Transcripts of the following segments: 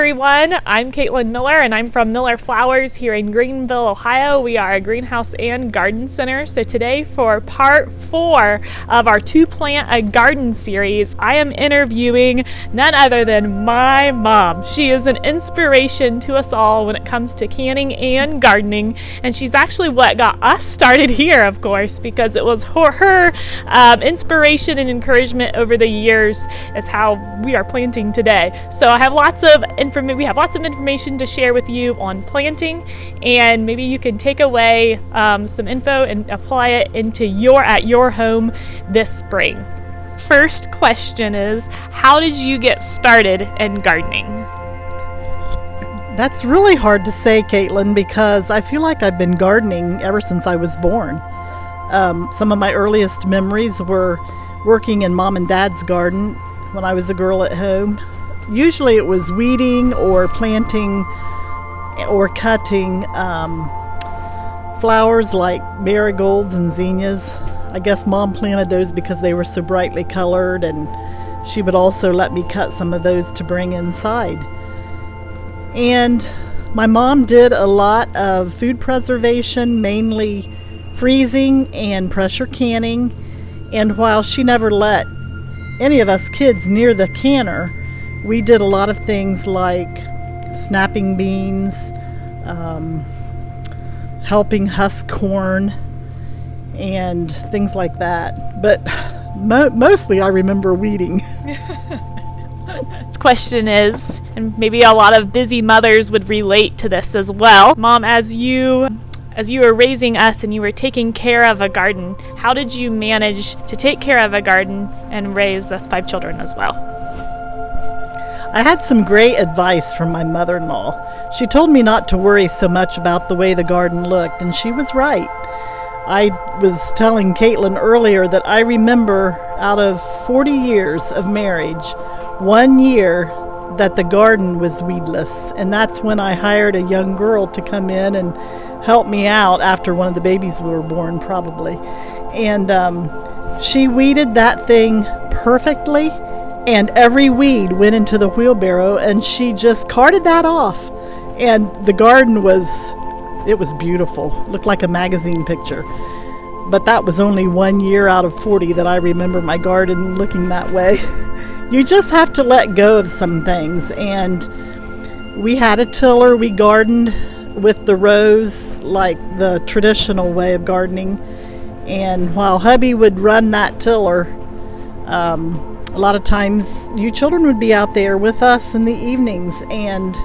everyone. I'm Caitlin Miller, and I'm from Miller Flowers here in Greenville, Ohio. We are a greenhouse and garden center. So today, for part 4 of our Two Plant a Garden series, I am interviewing none other than my mom. She is an inspiration to us all when it comes to canning and gardening, and she's actually what got us started here, of course, because it was her inspiration and encouragement over the years is how we are planting today. So I have lots of information to share with you on planting, and maybe you can take away some info and apply it at your home this spring. First question is, how did you get started in gardening? That's really hard to say, Caitlin, because I feel like I've been gardening ever since I was born. Some of my earliest memories were working in Mom and Dad's garden when I was a girl at home. Usually it was weeding or planting or cutting flowers like marigolds and zinnias. I guess Mom planted those because they were so brightly colored, and she would also let me cut some of those to bring inside. And my mom did a lot of food preservation, mainly freezing and pressure canning. And while she never let any of us kids near the canner, we did a lot of things like snapping beans, helping husk corn, and things like that. But mostly I remember weeding. This question is, and maybe a lot of busy mothers would relate to this as well. Mom, as you were raising us and you were taking care of a garden, how did you manage to take care of a garden and raise us 5 children as well? I had some great advice from my mother-in-law. She told me not to worry so much about the way the garden looked, and she was right. I was telling Caitlin earlier that I remember out of 40 years of marriage, 1 year that the garden was weedless, and that's when I hired a young girl to come in and help me out after one of the babies were born, probably. And she weeded that thing perfectly, and every weed went into the wheelbarrow, and she just carted that off. And the garden was beautiful. Looked like a magazine picture. But that was only 1 year out of 40 that I remember my garden looking that way. You just have to let go of some things. And we had a tiller. We gardened with the rows like the traditional way of gardening. And while hubby would run that tiller, a lot of times you children would be out there with us in the evenings, and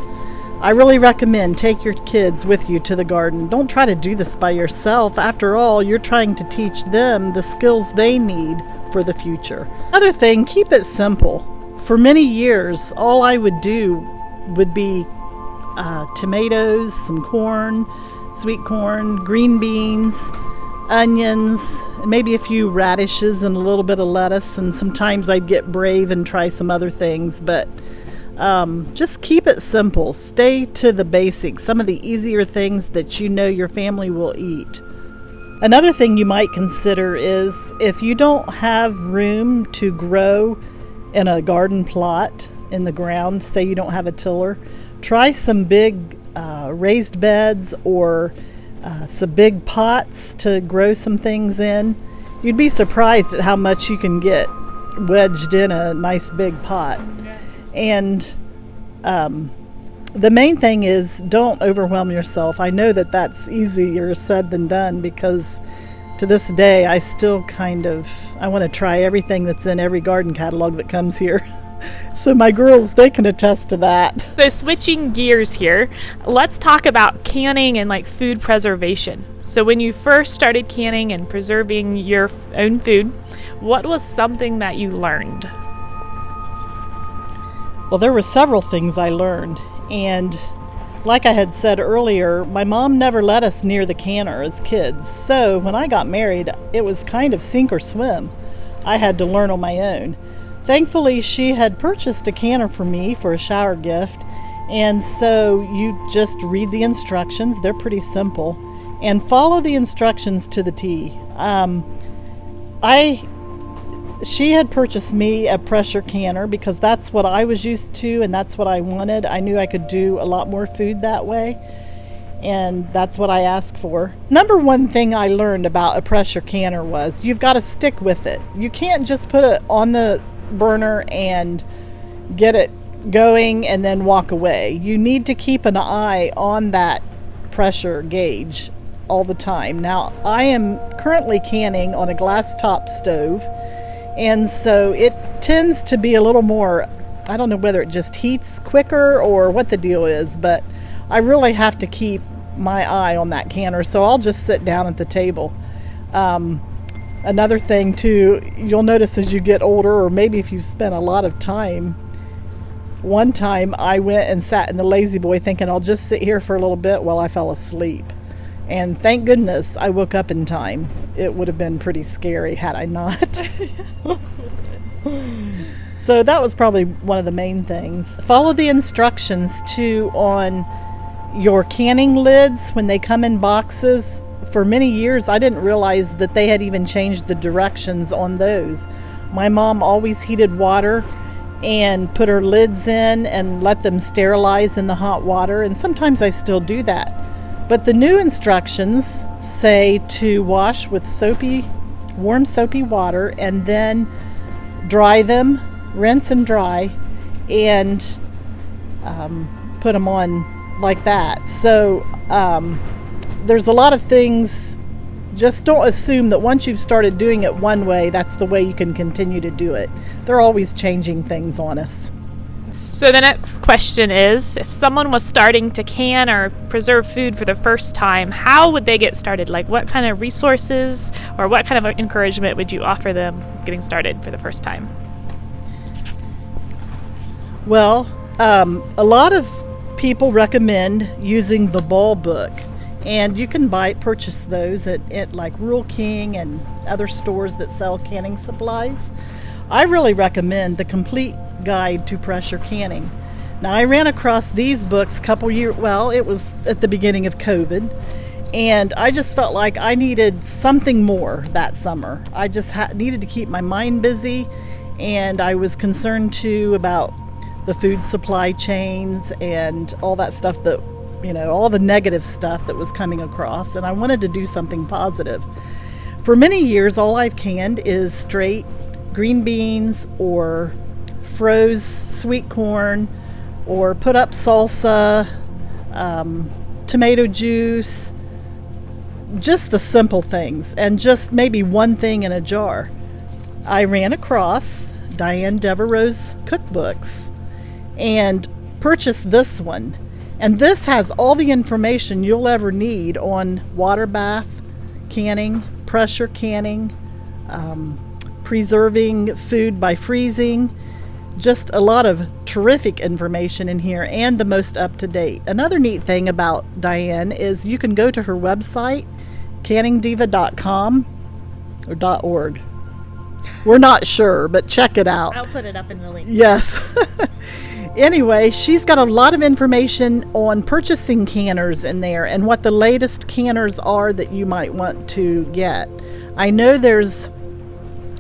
I really recommend take your kids with you to the garden. Don't try to do this by yourself. After all, you're trying to teach them the skills they need for the future. Another thing, keep it simple. For many years, all I would do would be tomatoes, some corn, sweet corn, green beans, onions, maybe a few radishes and a little bit of lettuce, and sometimes I'd get brave and try some other things, but just keep it simple. Stay to the basics, some of the easier things that you know your family will eat. Another thing you might consider is if you don't have room to grow in a garden plot in the ground, say you don't have a tiller, try some big raised beds or some big pots to grow some things in. You'd be surprised at how much you can get wedged in a nice big pot. And the main thing is don't overwhelm yourself. I know that that's easier said than done, because to this day I still I want to try everything that's in every garden catalog that comes here. So my girls, they can attest to that. So switching gears here, let's talk about canning and like food preservation. So when you first started canning and preserving your own food, what was something that you learned? Well, there were several things I learned, and like I had said earlier, my mom never let us near the canner as kids. So when I got married, it was kind of sink or swim. I had to learn on my own. Thankfully, she had purchased a canner for me for a shower gift, and so you just read the instructions. They're pretty simple, and follow the instructions to the T. she had purchased me a pressure canner because that's what I was used to and that's what I wanted. I knew I could do a lot more food that way, and that's what I asked for. Number one thing I learned about a pressure canner was you've got to stick with it. You can't just put it on the burner and get it going and then walk away. You need to keep an eye on that pressure gauge all the time. Now, I am currently canning on a glass top stove, and so it tends to be a little more, I don't know whether it just heats quicker or what the deal is, but I really have to keep my eye on that canner, so I'll just sit down at the table. Another thing too, you'll notice as you get older, or maybe if you've spent a lot of time, one time I went and sat in the lazy boy thinking I'll just sit here for a little bit while I fell asleep. And thank goodness I woke up in time. It would have been pretty scary had I not. So that was probably one of the main things. Follow the instructions too on your canning lids when they come in boxes. For many years I didn't realize that they had even changed the directions on those. My mom always heated water and put her lids in and let them sterilize in the hot water, and sometimes I still do that. But the new instructions say to wash with warm soapy water and then dry them, rinse and dry, and put them on like that. So there's a lot of things. Just don't assume that once you've started doing it one way, that's the way you can continue to do it. They're always changing things on us. So the next question is, if someone was starting to can or preserve food for the first time, how would they get started? Like, what kind of resources or what kind of encouragement would you offer them getting started for the first time? Well, a lot of people recommend using the Ball Book, and you can purchase those at like Rural King and other stores that sell canning supplies. I really recommend the Complete Guide to Pressure Canning. Now, I ran across these books it was at the beginning of COVID, and I just felt like I needed something more that summer. I just needed to keep my mind busy, and I was concerned too about the food supply chains and all that stuff that, all the negative stuff that was coming across, and I wanted to do something positive. For many years, all I've canned is straight green beans or froze sweet corn, or put up salsa, tomato juice, just the simple things, and just maybe one thing in a jar. I ran across Diane Devereaux's cookbooks and purchased this one. And this has all the information you'll ever need on water bath canning, pressure canning, preserving food by freezing. Just a lot of terrific information in here, and the most up-to-date. Another neat thing about Diane is you can go to her website, canningdiva.com or .org. We're not sure, but check it out. I'll put it up in the link. Yes. Anyway, she's got a lot of information on purchasing canners in there and what the latest canners are that you might want to get. I know there's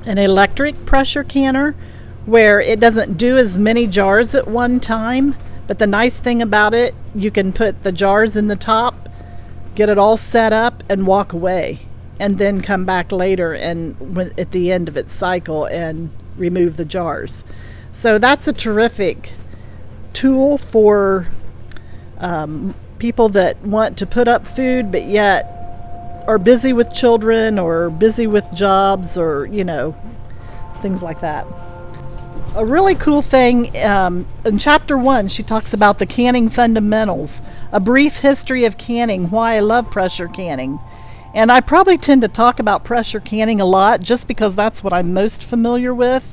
an electric pressure canner where it doesn't do as many jars at one time, but the nice thing about it, you can put the jars in the top, get it all set up, and walk away, and then come back later and at the end of its cycle and remove the jars. So that's a terrific tool for people that want to put up food but yet are busy with children or busy with jobs or things like that. A really cool thing, in chapter 1 she talks about the canning fundamentals, a brief history of canning, why I love pressure canning. And I probably tend to talk about pressure canning a lot just because that's what I'm most familiar with.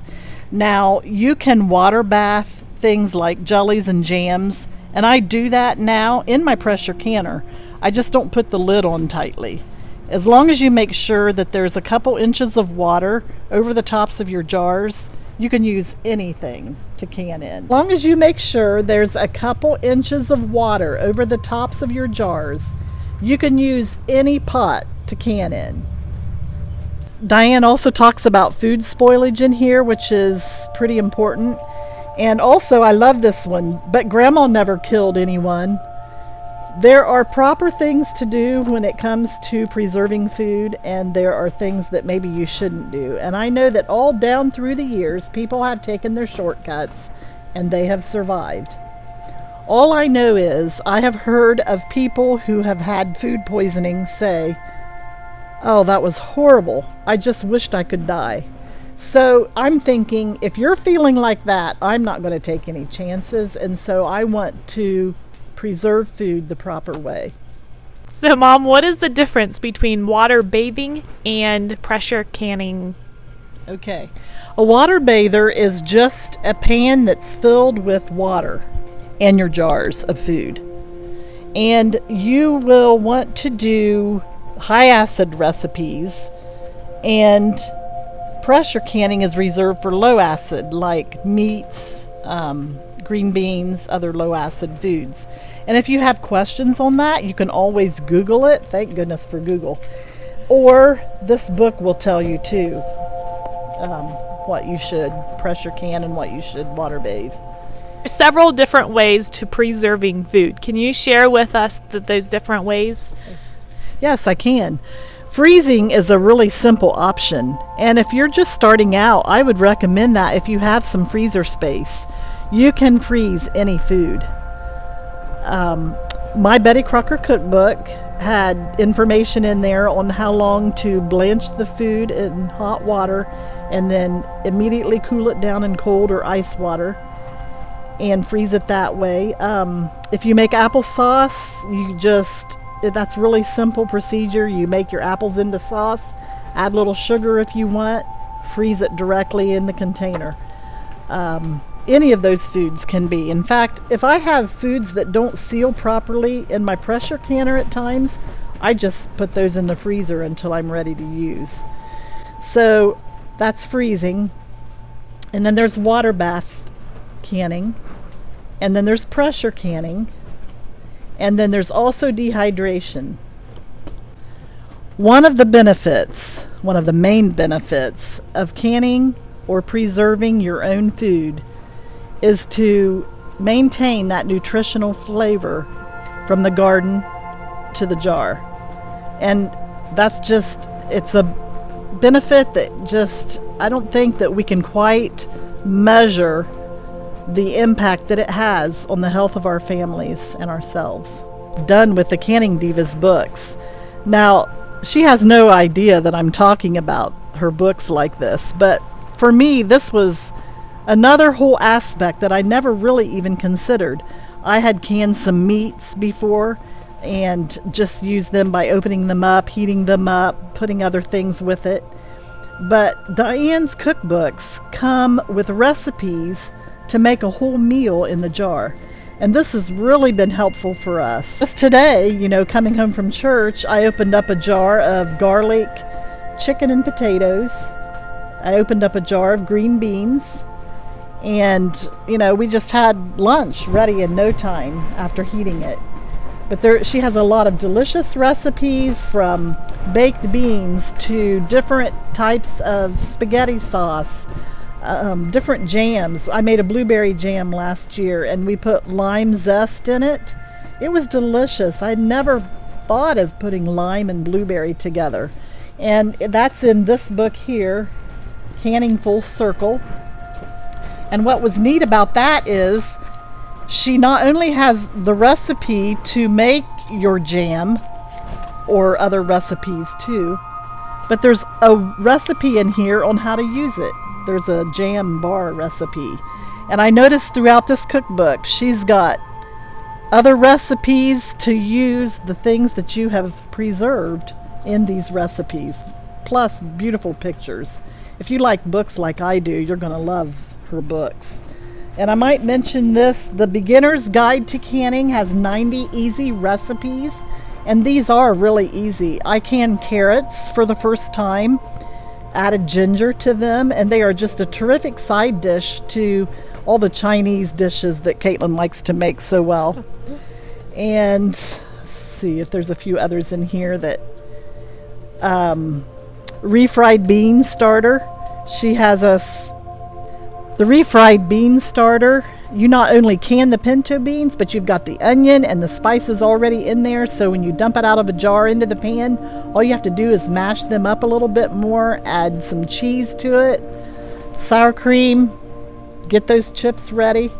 Now, you can water bath things like jellies and jams, and I do that now in my pressure canner. I just don't put the lid on tightly. As long as you make sure that there's a couple inches of water over the tops of your jars, you can use anything to can in. As long as you make sure there's a couple inches of water over the tops of your jars, you can use any pot to can in. Diane also talks about food spoilage in here, which is pretty important. And also, I love this one, but Grandma never killed anyone. There are proper things to do when it comes to preserving food, and there are things that maybe you shouldn't do. And I know that all down through the years, people have taken their shortcuts, and they have survived. All I know is I have heard of people who have had food poisoning say, "Oh, that was horrible. I just wished I could die." So I'm thinking, if you're feeling like that, I'm not going to take any chances, and so I want to preserve food the proper way. So, Mom, what is the difference between water bathing and pressure canning? Okay. A water bather is just a pan that's filled with water and your jars of food. And you will want to do high acid recipes, and pressure canning is reserved for low acid, like meats, green beans, other low acid foods. And if you have questions on that, you can always Google it. Thank goodness for Google. Or this book will tell you too what you should pressure can and what you should water bathe. There's several different ways to preserving food. Can you share with us those different ways? Yes, I can. Freezing is a really simple option. And if you're just starting out, I would recommend that if you have some freezer space. You can freeze any food. My Betty Crocker cookbook had information in there on how long to blanch the food in hot water and then immediately cool it down in cold or ice water and freeze it that way. If you make applesauce, that's really simple procedure. You make your apples into sauce, add a little sugar if you want, freeze it directly in the container. Any of those foods can be. In fact, if I have foods that don't seal properly in my pressure canner at times, I just put those in the freezer until I'm ready to use. So that's freezing. And then there's water bath canning. And then there's pressure canning. And then there's also dehydration. One of the main benefits of canning or preserving your own food is to maintain that nutritional flavor from the garden to the jar. And it's a benefit that I don't think that we can quite measure the impact that it has on the health of our families and ourselves. Done with the Canning Divas books. Now, she has no idea that I'm talking about her books like this, but for me, this was another whole aspect that I never really even considered. I had canned some meats before and just used them by opening them up, heating them up, putting other things with it. But Diane's cookbooks come with recipes to make a whole meal in the jar. And this has really been helpful for us. Just today, coming home from church, I opened up a jar of garlic, chicken and potatoes. I opened up a jar of green beans. And, we just had lunch ready in no time after heating it. But she has a lot of delicious recipes, from baked beans to different types of spaghetti sauce, different jams. I made a blueberry jam last year and we put lime zest in it. It was delicious. I'd never thought of putting lime and blueberry together. And that's in this book here, Canning Full Circle. And what was neat about that is she not only has the recipe to make your jam or other recipes too, but there's a recipe in here on how to use it. There's a jam bar recipe. And I noticed throughout this cookbook, she's got other recipes to use the things that you have preserved in these recipes, plus beautiful pictures. If you like books like I do, you're going to love her books. And I might mention this, the Beginner's Guide to Canning has 90 easy recipes, and these are really easy. I canned carrots for the first time, added ginger to them, and they are just a terrific side dish to all the Chinese dishes that Caitlin likes to make so well. And let's see if there's a few others in here that refried bean starter. She has the refried bean starter. You not only can the pinto beans, but you've got the onion and the spices already in there. So when you dump it out of a jar into the pan, all you have to do is mash them up a little bit more, add some cheese to it, sour cream, get those chips ready,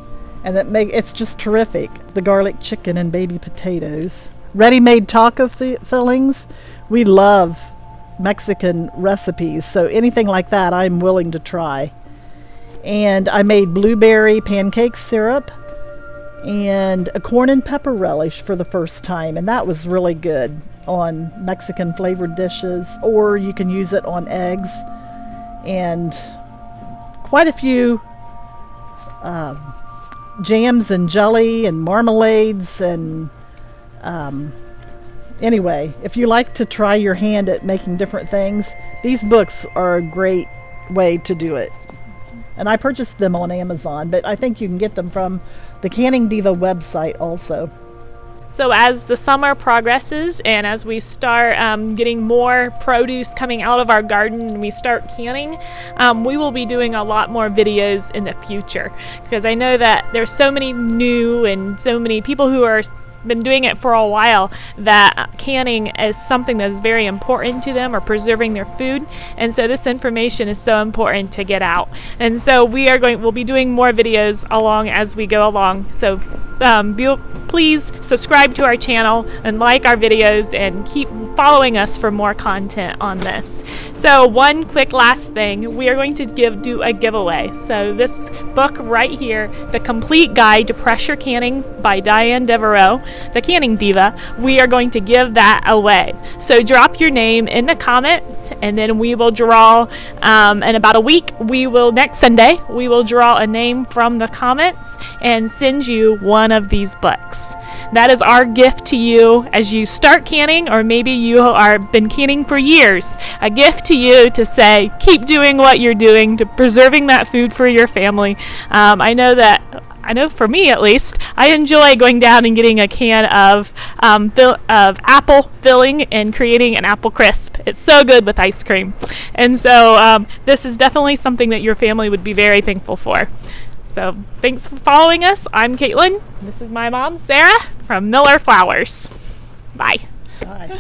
and it's just terrific. The garlic chicken and baby potatoes. Ready-made taco fillings. We love Mexican recipes, so anything like that I'm willing to try. And I made blueberry pancake syrup and a corn and pepper relish for the first time, and that was really good on Mexican flavored dishes, or you can use it on eggs. And quite a few jams and jelly and marmalades. And anyway, if you like to try your hand at making different things, these books are a great way to do it. And I purchased them on Amazon, but I think you can get them from the Canning Diva website also. So as the summer progresses and as we start getting more produce coming out of our garden and we start canning, we will be doing a lot more videos in the future, because I know that there's so many new and so many people who are been doing it for a while that canning is something that is very important to them, or preserving their food, and so this information is so important to get out. And so we'll be doing more videos along as we go along. So please subscribe to our channel and like our videos and keep following us for more content on this. So one quick last thing, we are going to do a giveaway. So this book right here, The Complete Guide to Pressure Canning by Diane Devereaux, the Canning Diva, we are going to give that away. So drop your name in the comments, and then we will draw in about a week. Next Sunday, we will draw a name from the comments and send you one of these books. That is our gift to you as you start canning, or maybe you are been canning for years. A gift to you to say, keep doing what you're doing, to preserving that food for your family. I know for me at least, I enjoy going down and getting a can of apple filling and creating an apple crisp. It's so good with ice cream. And so this is definitely something that your family would be very thankful for. So thanks for following us. I'm Caitlin. This is my mom, Sarah, from Miller Flowers. Bye. Bye.